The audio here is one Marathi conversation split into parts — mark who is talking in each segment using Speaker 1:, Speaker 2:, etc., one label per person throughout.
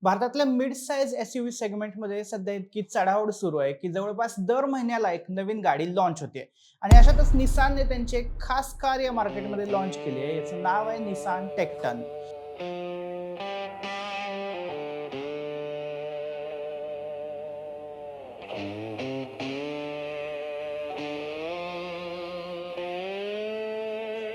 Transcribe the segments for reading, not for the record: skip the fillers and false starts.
Speaker 1: भारतातल्या मिड साइज एसयूव्ही सेगमेंटमध्ये सध्या इतकी चढाओढ सुरू आहे की जवळपास दर महिन्याला एक नवीन गाडी लॉन्च होते. आणि अशातच निसानने त्यांची एक खास कार या मार्केटमध्ये लॉन्च केली आहे. याचं नाव आहे निसान टेक्टन.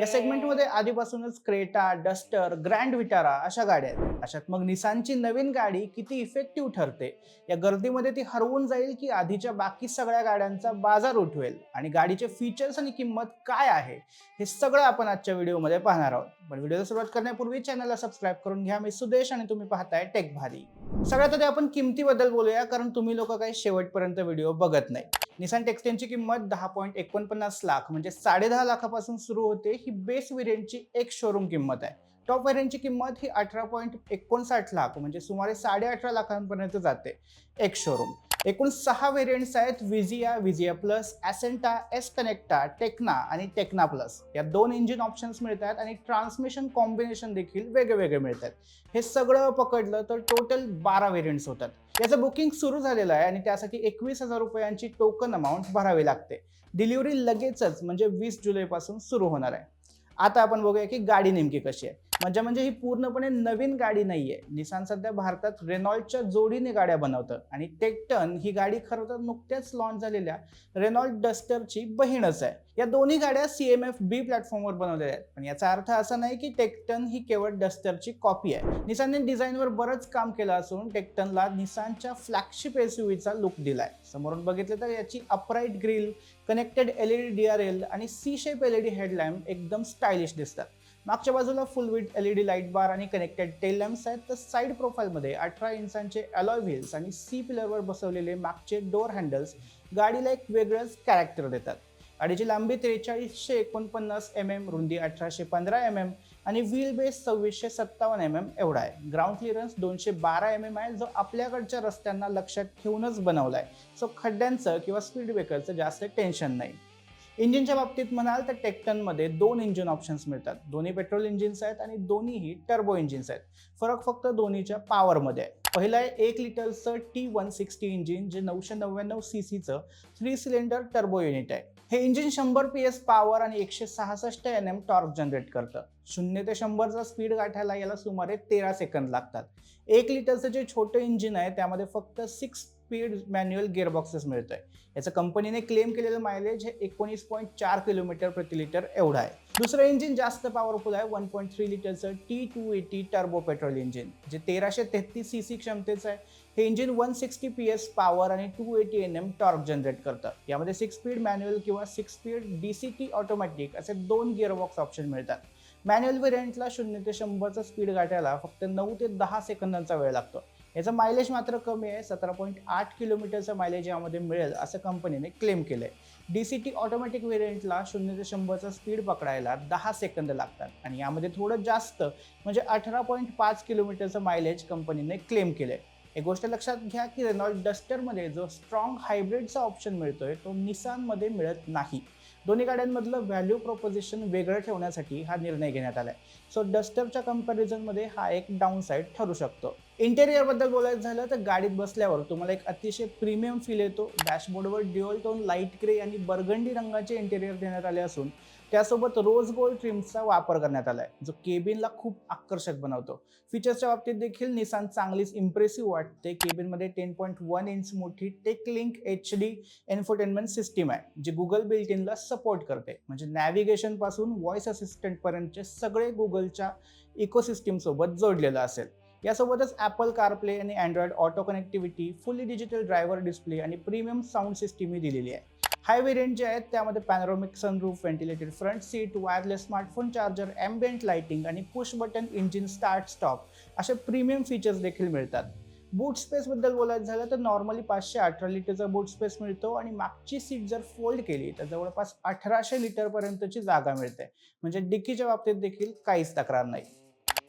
Speaker 1: या सेगमेंटमध्ये आधीपासूनच क्रेटा, डस्टर, ग्रँड विटारा अशा गाड्या आहेत. अशात मग निसानची नवीन गाडी किती इफेक्टिव्ह ठरते, या गर्दीमध्ये ती हरवून जाईल की आधीच्या बाकी सगळ्या गाड्यांचा बाजार उठवेल, आणि गाडीचे फीचर्स आणि किंमत काय आहे, हे सगळं आपण आजच्या व्हिडिओमध्ये पाहणार आहोत. पण व्हिडिओला सुरुवात करण्यापूर्वी चॅनलला सबस्क्राईब करून घ्या. मी सुदेश आणि तुम्ही पाहताय टेक भारी. सगळ्यात आधी आपण किमतीबद्दल बोलूया, कारण तुम्ही लोक काही शेवटपर्यंत व्हिडिओ बघत नाही. निसान टेक्सटेनची किंमत 10.49 लाख म्हणजे 10.5 लाखापासून सुरू होते. ही बेस व्हेरियंटची एक शोरूम किंमत आहे. टॉप व्हेरियंटची किंमत ही 18.59 लाख म्हणजे सुमारे 18.5 लाखांपर्यंत जाते एक शोरूम. एकूण 6 व्हेरियंट्स आहेत: Vijaya, Vijaya plus, ॲसेंटा, S कनेक्टा, Tekna आणि टेक्ना प्लस. या 2 इंजिन ऑप्शन्स मिळतात आणि ट्रान्समिशन कॉम्बिनेशन देखील वेगळे मिळतात. हे सगळं पकडलं तर टोटल 12 व्हेरियंट्स होतात. याचं बुकिंग सुरू झालेलं आहे आणि त्यासाठी 21,000 रुपयांची टोकन अमाऊंट भरावी लागते. डिलिव्हरी लगेचच म्हणजे 20 जुलैपासून सुरू होणार आहे. आता आपण बघूया की गाडी नेमकी कशी आहे. म्हणजे ही पूर्णपणे नवीन गाडी नाहीये. निसान सध्या भारतात रेनॉल्टच्या जोडीने गाड्या बनवतं आणि टेक्टन ही गाडी खरं तर नुकत्याच लॉन्च झालेल्या रेनॉल्ट डस्टरची बहीणच आहे. या दोन्ही गाड्या CMF-B प्लॅटफॉर्मवर बनवलेल्या आहेत. पण याचा अर्थ असा नाही की टेक्टन ही केवळ डस्टरची कॉपी आहे. निसानने डिझाईनवर बरंच काम केलं असून टेक्टनला निसानच्या फ्लॅगशिप एसयूव्हीचा लुक दिलाय. समोरून बघितलं तर याची upright grill, connected LED DRL आणि सी शेप LED हेडलॅम्प एकदम स्टायलिश दिसतात. मागच्या बाजूला फुल विथ LED लाईट बार आणि कनेक्टेड टेल लॅम्प्स आहेत. तर साईड प्रोफाईलमध्ये 18 इंचांचे अलॉय व्हील्स आणि सी पिलरवर बसवलेले मागचे डोर हँडल्स गाडीला एक वेगळंच कॅरेक्टर देतात. गाडीची लांबी 4349 mm, रुंदी 1815 mm आणि व्हील बेस 2657 mm एवढा आहे. ग्राउंड क्लिअरन्स 212 mm आहे, जो आपल्याकडच्या रस्त्यांना लक्षात ठेवूनच बनवलाय. सो खड्ड्यांचं किंवा स्पीड ब्रेकरचं जास्त टेन्शन नाही. इंजिनच्या बाबतीत म्हणाल तर टेक्टनमध्ये 2 इंजिन ऑप्शन्स मिळतात. दोन्ही पेट्रोल इंजिन्स आहेत आणि दोन्हीही टर्बो इंजिन्स आहेत. फरक फक्त दोन्हीच्या पॉवरमध्ये आहे. पहिलं आहे 1 लिटरचं T160 इंजिन, जे 999 सीसीचं 3 सिलेंडर टर्बो युनिट आहे. हे इंजिन 100 PS पॉवर आणि 166 Nm टॉर्क जनरेट करतं. 0 ते 100चा स्पीड गाठायला याला सुमारे 13 सेकंद लागतात. 1 लिटरचं जे छोटं इंजिन आहे त्यामध्ये फक्त 6 स्पीड मॅन्युअल गिअरबॉक्सेस मिळतोय. याचं कंपनीने क्लेम केलेलं मायलेज हे 19.4 किलोमीटर प्रति लिटर एवढं आहे. दुसरं इंजिन जास्त पॉवरफुल आहे. 1.3 लिटरचं T280 टर्बो पेट्रोल इंजिन, जे 1333 सीसी क्षमतेचं आहे. हे इंजिन 160 PS पॉवर आणि 280 Nm टॉर्क जनरेट करतं. यामध्ये 6 स्पीड मॅन्युअल किंवा 6 स्पीड DCT ऑटोमॅटिक असे 2 गिअरबॉक्स ऑप्शन मिळतात. मॅन्युअल व्हेरियंटला 0 ते 100चा स्पीड गाठायला फक्त 9 ते 10 सेकंदांचा वेळ लागतो. याचं मायलेज मात्र कमी आहे. 17.8 किलोमीटरचं मायलेज यामध्ये मिळेल असं कंपनीने क्लेम केलंय. DCT ऑटोमॅटिक व्हेरियंटला 0 ते 100चा स्पीड पकडायला 10 सेकंद लागतात आणि यामध्ये थोडं जास्त म्हणजे 18.5 किलोमीटरचं मायलेज कंपनीने क्लेम केलंय. एक गोष्ट लक्षात घ्या की रेनॉल्ट डस्टरमध्ये जो स्ट्रॉंग हायब्रिडचा ऑप्शन मिळतोय तो निसानमध्ये मिळत नाही. दोन्ही गाड्यांमधलं व्हॅल्यू प्रोपोजिशन वेगळं ठेवण्यासाठी हा निर्णय घेण्यात आलाय. सो डस्टरच्या कंपॅरिझनमध्ये हा एक डाऊन साईड ठरू शकतो. इंटेरियरबद्दल बोलायचं झालं तर गाडीत बसल्यावर तुम्हाला एक अतिशय प्रीमियम फील येतो. डॅशबोर्डवर ड्युअल टोन लाईट ग्रे आणि बर्गंडी रंगाचे इंटेरियर देण्यात आले असून त्यासोबत रोज गोल्ड ट्रिम्सचा वापर करण्यात आलाय, जो केबिनला खूप आकर्षक बनवतो. फीचर्सच्या बाबतीत देखील निसान चांगलीच इम्प्रेसिव्ह वाटते. केबिनमध्ये 10.1 इंच मोठी टेक लिंक HD एन्फोटेनमेंट सिस्टीम आहे, जी गुगल बिल्ट इनला सपोर्ट करते. म्हणजे नॅव्हिगेशन पासून व्हॉइस असिस्टंट पर्यंतचे सगळे गुगलच्या इकोसिस्टीम सोबत जोडलेलं असेल. यासोबतच ॲपल कारप्ले आणि Android auto connectivity, fully digital driver display आणि प्रीमियम साऊंड सिस्टीमही दिलेली आहे. हाय व्हेरियंट जे आहेत त्यामध्ये panoramic sunroof, ventilated front seat, wireless smartphone charger, ambient lighting आणि push button engine start stop असे प्रीमियम फीचर्स देखील मिळतात. बूट स्पेसबद्दल बोलायचं झालं तर नॉर्मली 518 लिटरचा बूट स्पेस मिळतो आणि मागची सीट जर फोल्ड केली तर जवळपास 1800 लिटरपर्यंतची जागा मिळते. म्हणजे डिकीच्या बाबतीत देखील काहीच तक्रार नाही.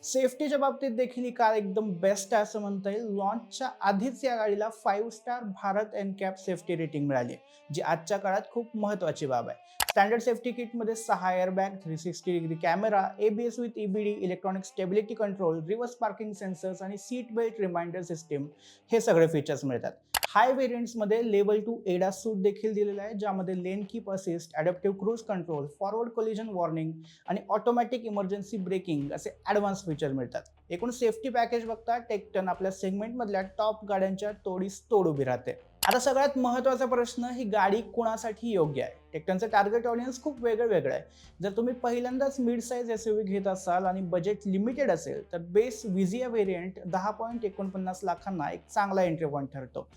Speaker 1: सेफ्टीच्या बाबतीत देखील ही कार एकदम बेस्ट आहे असं म्हणता येईल. लॉन्चच्या आधीच या गाडीला 5 स्टार भारत एनकॅप सेफ्टी रेटिंग मिळाली आहे, जी आजच्या काळात खूप महत्त्वाची बाब आहे. स्टँडर्ड सेफ्टी किटमध्ये 6 airbag, 360 degree camera, ABS with EBD, electronic stability control, reverse parking sensors आणि सीट बेल्ट रिमाइंडर सिस्टीम हे सगळे फीचर्स मिळतात. हाय व्हेरियंट्समध्ये लेवल 2 ADAS सूट देखील दिलेला आहे, ज्यामध्ये lane keep assist, adaptive cruise control, forward collision warning आणि ऑटोमॅटिक इमर्जन्सी ब्रेकिंग असे ॲडव्हान्स फीचर मिळतात. एकूण सेफ्टी पॅकेज बघता टेक्टन आपल्या सेगमेंटमधल्या टॉप गाड्यांच्या तोडीस तोड उभी राहते. आता सगळ्यात महत्त्वाचा प्रश्न, ही गाडी कुणासाठी योग्य आहे? टेक्टनचं टार्गेट ऑडियन्स खूप वेगळं आहे. जर तुम्ही पहिल्यांदाच मिड साईज SUV घेत असाल आणि बजेट लिमिटेड असेल, तर बेस विझिया व्हेरियंट 10.49 लाखांना एक चांगला एंट्री पॉईंट ठरतो.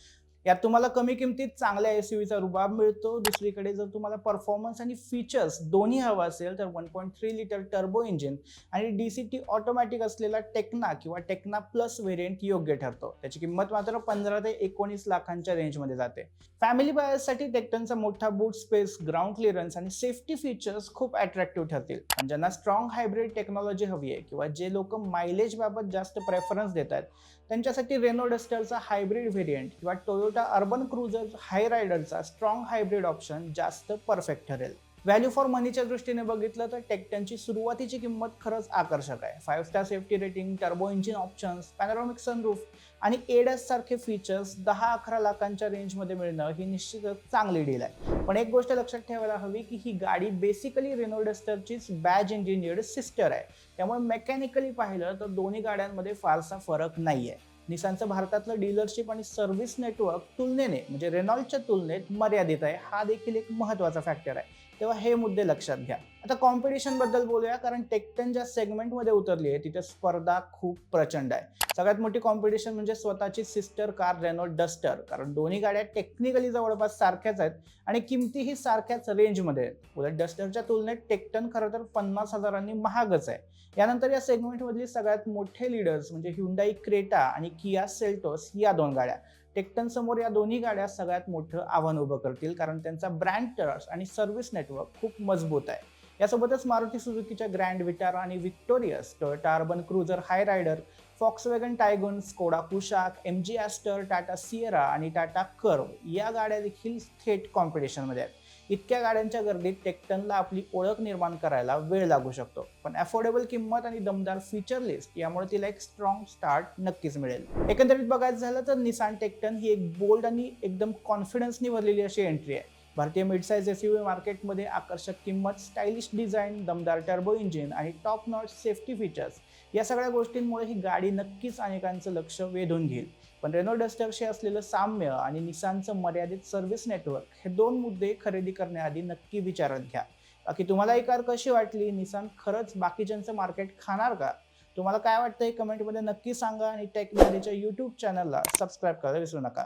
Speaker 1: यात तुम्हाला कमी किमतीत चांगल्या SUVचा रुबाब मिळतो. दुसरीकडे जर तुम्हाला परफॉर्मन्स आणि फीचर्स दोन्ही हवं असेल, तर 1.3 लिटर टर्बो इंजिन आणि DCT ऑटोमॅटिक असलेला टेक्ना किंवा टेक्ना प्लस व्हेरियंट योग्य ठरतो. त्याची किंमत मात्र 15 ते 19 लाखांच्या रेंजमध्ये जाते. फॅमिली बायर्ससाठी टेक्टनचा मोठा बूट स्पेस, ग्राउंड क्लिअरन्स आणि सेफ्टी फीचर्स खूप अट्रॅक्टिव्ह ठरतील. पण ज्यांना स्ट्रॉंग हायब्रिड टेक्नॉलॉजी हवी आहे किंवा जे लोक मायलेज बाबत जास्त प्रेफरन्स देतात, त्यांच्यासाठी रेनो डस्टरचा हायब्रिड व्हेरियंट किंवा टोयोटा अर्बन क्रुझर हाय रायडरचा स्ट्रॉंग हायब्रिड ऑप्शन जास्त परफेक्ट ठरेल. व्हॅल्यू फॉर मनीच्या दृष्टीने बघितलं तर टेक्टनची सुरुवातीची किंमत खरंच आकर्षक आहे. 5 star safety rating, turbo engine options, panoramic sunroof आणि ADAS सारखे फीचर्स 10-11 लाखांच्या रेंजमध्ये मिळणं ही निश्चितच चांगली डील आहे. पण एक गोष्ट लक्षात ठेवायला हवी की ही गाडी बेसिकली रेनो डस्टरचीच बॅज इंजिनियर्ड सिस्टर आहे. त्यामुळे मेकॅनिकली पाहिलं तर दोन्ही गाड्यांमध्ये फारसा फरक नाहीये. निसानचं भारतातलं डीलरशिप आणि सर्व्हिस नेटवर्क तुलनेने म्हणजे रेनॉल्टच्या तुलनेत मर्यादित आहे. हा देखील एक महत्त्वाचा फॅक्टर आहे. तेव्हा हे मुद्दे लक्षात घ्या. आता कॉम्पिटिशन बद्दल बोलूया, कारण टेक्टन ज्या सेगमेंटमध्ये उतरली आहे तिथे स्पर्धा खूप प्रचंड आहे. सगळ्यात मोठी कॉम्पिटिशन म्हणजे स्वतःची सिस्टर कार रेनो डस्टर, कारण दोन्ही गाड्या टेक्निकली जवळपास सारख्याच आहेत आणि किमतीही सारख्याच रेंजमध्ये आहेत. उलट डस्टरच्या तुलनेत टेक्टन खरं तर 50,000 महागच आहे. यानंतर या सेगमेंटमधली सगळ्यात मोठे लीडर्स म्हणजे ह्युंडाई क्रेटा आणि किया सेल्टोस या दोन गाड्या. टेक्टन समोर या दोन्ही गाड्या सगळ्यात मोठं आव्हान उभं करतील, कारण त्यांचा ब्रँड ट्रस्ट आणि सर्व्हिस नेटवर्क खूप मजबूत आहे. यासोबतच मारुती सुझुकीच्या ग्रँड विटारा आणि Victoris, Toyota Urban Cruiser Hyryder, Volkswagen Taigun, Skoda Kushaq, MG Astor, Tata Sierra आणि टाटा कर्व या गाड्या देखील थेट कॉम्पिटिशनमध्ये आहेत. इतक्या गाड्यांच्या गर्दीत टेक्टनला आपली ओळख निर्माण करायला वेळ लागू शकतो, पण अफोर्डेबल किंमत आणि दमदार फीचर लिस्ट यामुळे तिला एक स्ट्रॉंग स्टार्ट नक्कीच मिळेल. एकंदरीत बघायचं झालं तर निसान टेक्टन ही एक बोल्ड आणि एकदम कॉन्फिडन्सनी भरलेली अशी एंट्री आहे. भारतीय मिडसाइज SUV मार्केटमध्ये आकर्षक किंमत, स्टायलिश डिझाईन, दमदार टर्बो इंजिन आणि टॉप नॉच सेफ्टी फीचर्स या सगळ्या गोष्टींमुळे ही गाडी नक्कीच अनेकांचं लक्ष वेधून घेईल. पण रेनो डस्टरशी असलेलं साम्य आणि निसानचं मर्यादित सर्व्हिस नेटवर्क हे दोन मुद्दे खरेदी करण्याआधी नक्की विचारात घ्या. बाकी तुम्हाला ही कार कशी वाटली? निसान खरंच बाकीच्यांचं मार्केट खाणार का? तुम्हाला काय वाटतं हे कमेंटमध्ये नक्की सांगा आणि टेक मॅडीच्या YouTube चॅनलला सबस्क्राईब करायला विसरू नका.